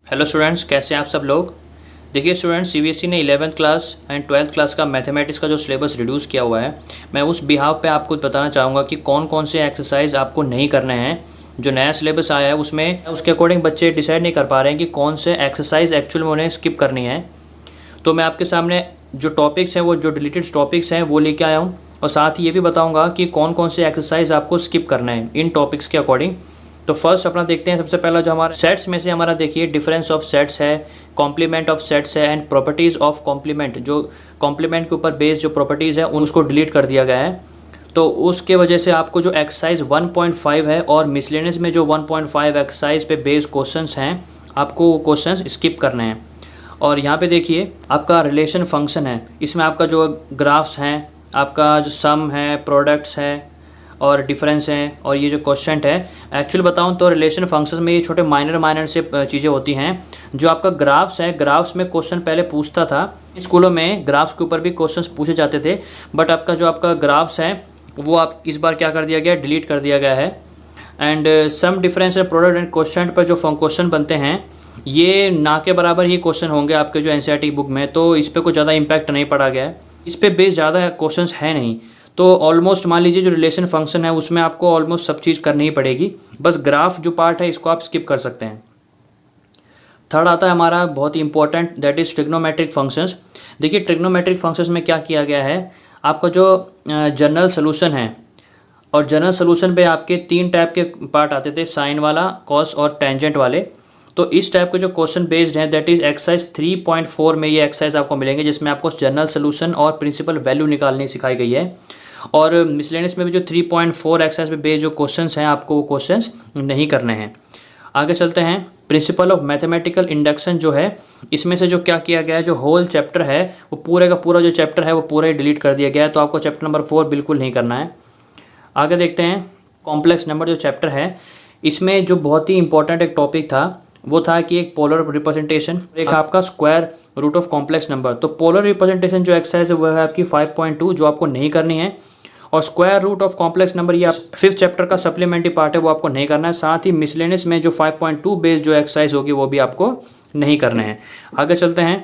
Hello students, कैसे हैं आप सब लोग। देखिए स्टूडेंट्स, सीबीएसई ने 11th class and 12th class का मैथमेटिक्स का जो सिलेबस रिड्यूस किया हुआ है, मैं उस बिहाव पे आपको बताना चाहूँगा कि कौन कौन से एक्सरसाइज आपको नहीं करने हैं। जो नया सिलेबस आया है उसमें उसके अकॉर्डिंग बच्चे डिसाइड नहीं कर पा रहे हैं कि कौन से एक्सरसाइज एक्चुअल में उन्हें स्किप करनी है। तो मैं आपके सामने जो टॉपिक्स हैं, वो जो डिलीटेड टॉपिक्स हैं वो लेके आया हूँ, और साथ ही ये भी बताऊँगा कि कौन कौन से एक्सरसाइज आपको स्किप करना है इन टॉपिक्स के अकॉर्डिंग। तो फर्स्ट अपना देखते हैं। सबसे पहला जो हमारा सेट्स में से हमारा देखिए डिफरेंस ऑफ सेट्स है, कॉम्प्लीमेंट ऑफ सेट्स है एंड प्रॉपर्टीज़ ऑफ कॉम्प्लीमेंट। जो कॉम्प्लीमेंट के ऊपर बेस्ड जो प्रॉपर्टीज़ है उसको डिलीट कर दिया गया है। तो उसके वजह से आपको जो एक्सरसाइज 1.5 है और मिसलेनियस में जो 1.5 एक्सरसाइज पे बेस्ड क्वेश्चंस हैं, आपको वो क्वेश्चंस स्किप करने हैं। और यहाँ पे देखिए आपका रिलेशन फंक्शन है, इसमें आपका जो ग्राफ्स हैं, आपका जो सम है, प्रोडक्ट्स है और डिफरेंस हैं, और ये जो क्वेश्चन है, एक्चुअली बताऊं तो रिलेशन फंक्शंस में ये छोटे माइनर से चीज़ें होती हैं। जो आपका ग्राफ्स है, ग्राफ्स में क्वेश्चन पहले पूछता था, स्कूलों में ग्राफ्स के ऊपर भी क्वेश्चंस पूछे जाते थे, बट आपका जो आपका ग्राफ्स है वो आप इस बार क्या कर दिया गया, डिलीट कर दिया गया है। एंड सम डिफरेंस है, प्रोडक्ट एंड क्वेश्चन पर जो क्वेश्चन बनते हैं ये ना के बराबर ही क्वेश्चन होंगे आपके जो एनसीईआरटी बुक में, तो इस पर कोई ज़्यादा इम्पैक्ट नहीं पड़ा गया है, इस पर बेस ज़्यादा क्वेश्चन है नहीं। तो ऑलमोस्ट मान लीजिए जो रिलेशन फंक्शन है उसमें आपको ऑलमोस्ट सब चीज़ करनी ही पड़ेगी, बस ग्राफ जो पार्ट है इसको आप स्किप कर सकते हैं। थर्ड आता है हमारा बहुत ही important, that is trigonometric functions. देखिए ट्रिग्नोमेट्रिक फंक्शंस में क्या किया गया है, आपका जो जनरल सोल्यूशन है, और जनरल सोल्यूशन पे आपके 3 टाइप के पार्ट आते थे, साइन वाला, कॉस और टेंजेंट वाले। तो इस टाइप के जो क्वेश्चन बेस्ड हैं, दैट इज एक्सरसाइज 3.4 में ये एक्सरसाइज आपको मिलेंगे, जिसमें आपको जनरल सोल्यूशन और प्रिंसिपल वैल्यू निकालनी सिखाई गई है। और मिसलेनियस में भी जो 3.4 एक्सरसाइज पे बेस्ड जो क्वेश्चंस हैं, आपको वो क्वेश्चंस नहीं करने हैं। आगे चलते हैं। प्रिंसिपल ऑफ मैथमेटिकल इंडक्शन जो है, इसमें से जो क्या किया गया है, जो होल चैप्टर है वो पूरे का पूरा जो चैप्टर है वो पूरा ही डिलीट कर दिया गया है, तो आपको चैप्टर नंबर 4 बिल्कुल नहीं करना है। आगे देखते हैं। कॉम्प्लेक्स नंबर जो चैप्टर है, इसमें जो बहुत ही इंपॉर्टेंट एक टॉपिक था वो था कि एक पोलर रिप्रेजेंटेशन, एक आपका square root of complex number. तो पोलर रिप्रेजेंटेशन जो एक्सरसाइज है वो है आपकी 5.2, जो आपको नहीं करनी है। और square root of complex number, ये 5th चैप्टर का सप्लीमेंट्री पार्ट है, वो आपको नहीं करना है। साथ ही मिसलेनियस में जो 5.2 बेस्ड जो एक्सरसाइज होगी वो भी आपको नहीं करने हैं। आगे चलते हैं,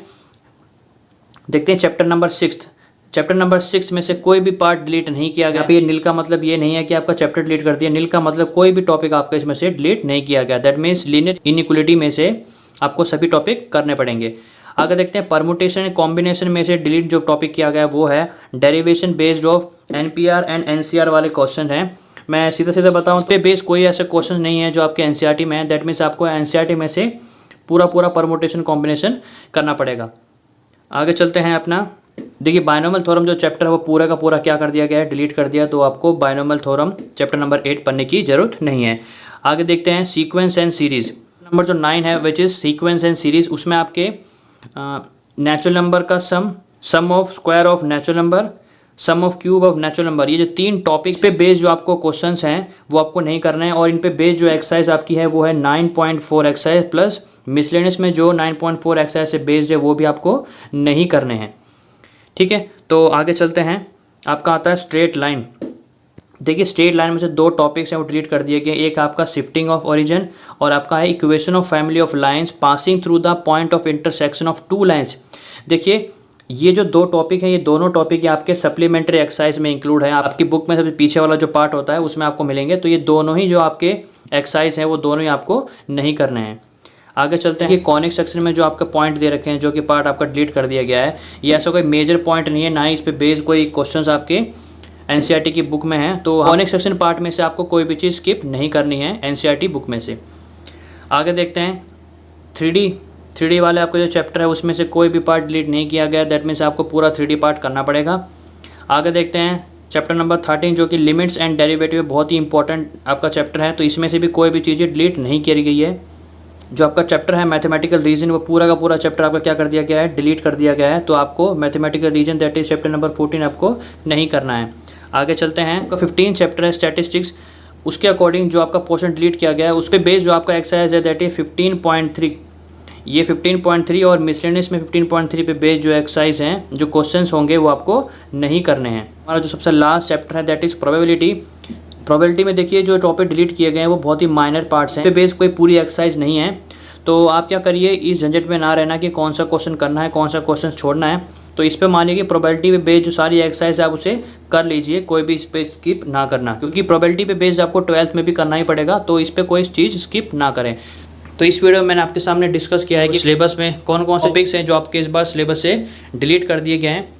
देखते हैं चैप्टर नंबर 6। चैप्टर नंबर 6 में से कोई भी पार्ट डिलीट नहीं किया गया। ये नील का मतलब ये नहीं है कि आपका चैप्टर डिलीट कर दिया, नील का मतलब कोई भी टॉपिक आपका इसमें से डिलीट नहीं किया गया। दैट मीन्स लीनियर इनइक्वालिटी में से आपको सभी टॉपिक करने पड़ेंगे। आगे देखते हैं। परमुटेशन एंड कॉम्बिनेशन में से डिलीट जो टॉपिक किया गया वो है derivation based of NPR and NCR वाले क्वेश्चन हैं। मैं सीधा सीधा बताऊँ, इस पे बेस कोई ऐसे क्वेश्चन नहीं है जो आपके एनसीईआरटी में है। दैट मीन्स आपको एनसीईआरटी में से पूरा परमुटेशन कॉम्बिनेशन करना पड़ेगा। आगे चलते हैं अपना। देखिए बायनोमियल थ्योरम जो चैप्टर है वो पूरा का पूरा क्या कर दिया गया है, डिलीट कर दिया, तो आपको बायनोमियल थ्योरम चैप्टर नंबर 8 पढ़ने की जरूरत नहीं है। आगे देखते हैं सीक्वेंस एंड सीरीज। नंबर जो 9 है which is sequence and series, उसमें आपके नेचुरल नंबर का sum of square of natural number, sum of cube of natural number, ये जो 3 टॉपिक पे बेस्ड जो आपको क्वेश्चंस हैं वो आपको नहीं करना है। और इन पे बेस्ड जो एक्सरसाइज आपकी है वो है 9.4 एक्सरसाइज, प्लस मिसलेनियस में जो 9.4 एक्सरसाइज से बेस्ड है वो भी आपको नहीं करने हैं। ठीक है, तो आगे चलते हैं। आपका आता है स्ट्रेट लाइन। देखिए स्ट्रेट लाइन में से 2 टॉपिक्स हैं वो डिलीट कर दिए गए। एक आपका शिफ्टिंग ऑफ ओरिजिन, और आपका है equation of family of lines passing through the point of intersection of 2 lines. देखिए ये जो 2 टॉपिक हैं, ये दोनों टॉपिक आपके सप्लीमेंट्री एक्सरसाइज में इंक्लूड है। आपकी बुक में सबसे पीछे वाला जो पार्ट होता है उसमें आपको मिलेंगे। तो ये दोनों ही जो आपके एक्सरसाइज हैं वो दोनों ही आपको नहीं करने हैं। आगे चलते हैं कि कॉनिक सेक्शन में जो आपका पॉइंट दे रखे हैं, जो कि पार्ट आपका डिलीट कर दिया गया है, ये ऐसा कोई मेजर पॉइंट नहीं है, ना ही इस पे बेस कोई क्वेश्चंस आपके एनसीईआरटी की बुक में है। तो कॉनिक सेक्शन पार्ट में से आपको कोई भी चीज़ स्किप नहीं करनी है एनसीईआरटी बुक में से। आगे देखते हैं 3D वाले आपका जो चैप्टर है उसमें से कोई भी पार्ट डिलीट नहीं किया गया। दैट मीन्स आपको पूरा 3D पार्ट करना पड़ेगा। आगे देखते हैं चैप्टर नंबर 13 जो कि लिमिट्स एंड डेरिवेटिव, बहुत ही इंपॉर्टेंट आपका चैप्टर है। तो इसमें से भी कोई भी चीज़ें डिलीट नहीं करी गई है। जो आपका चैप्टर है मैथमेटिकल रीजन, वो पूरा का पूरा चैप्टर आपका क्या कर दिया गया है, डिलीट कर दिया गया है। तो आपको mathematical reason that is chapter number 14 आपको नहीं करना है। आगे चलते हैं। आपका 15 चैप्टर है स्टैटिस्टिक्स, उसके अकॉर्डिंग जो आपका पोर्शन डिलीट किया गया है उस पर बेस जो आपका एक्सरसाइज है दैट इज 15.3, ये 15.3 और मिसलेनियस में 15.3 पे बेस जो एक्सरसाइज हैं, जो क्वेश्चंस होंगे वो आपको नहीं करने हैं। हमारा जो सबसे लास्ट चैप्टर है दैट इज प्रोबेबिलिटी। प्रोबेबिलिटी में देखिए जो टॉपिक डिलीट किए गए हैं वो बहुत ही माइनर पार्ट्स हैं, पे बेस कोई पूरी एक्सरसाइज नहीं है। तो आप क्या करिए, इस झंझट में ना रहना कि कौन सा क्वेश्चन करना है, कौन सा क्वेश्चन छोड़ना है। तो इस पे मानिए कि प्रोबेबिलिटी पे बेस्ड जो सारी एक्सरसाइज आप उसे कर लीजिए, कोई भी इस पे स्किप ना करना, क्योंकि प्रोबेबिलिटी पे बेस्ड आपको 12th में भी करना ही पड़ेगा, तो इस पे कोई चीज़ स्किप ना करें। तो इस वीडियो में मैंने आपके सामने डिस्कस किया है कि सिलेबस में कौन कौन से टॉपिक्स हैं जो आपके इस बार सिलेबस से डिलीट कर दिए गए हैं।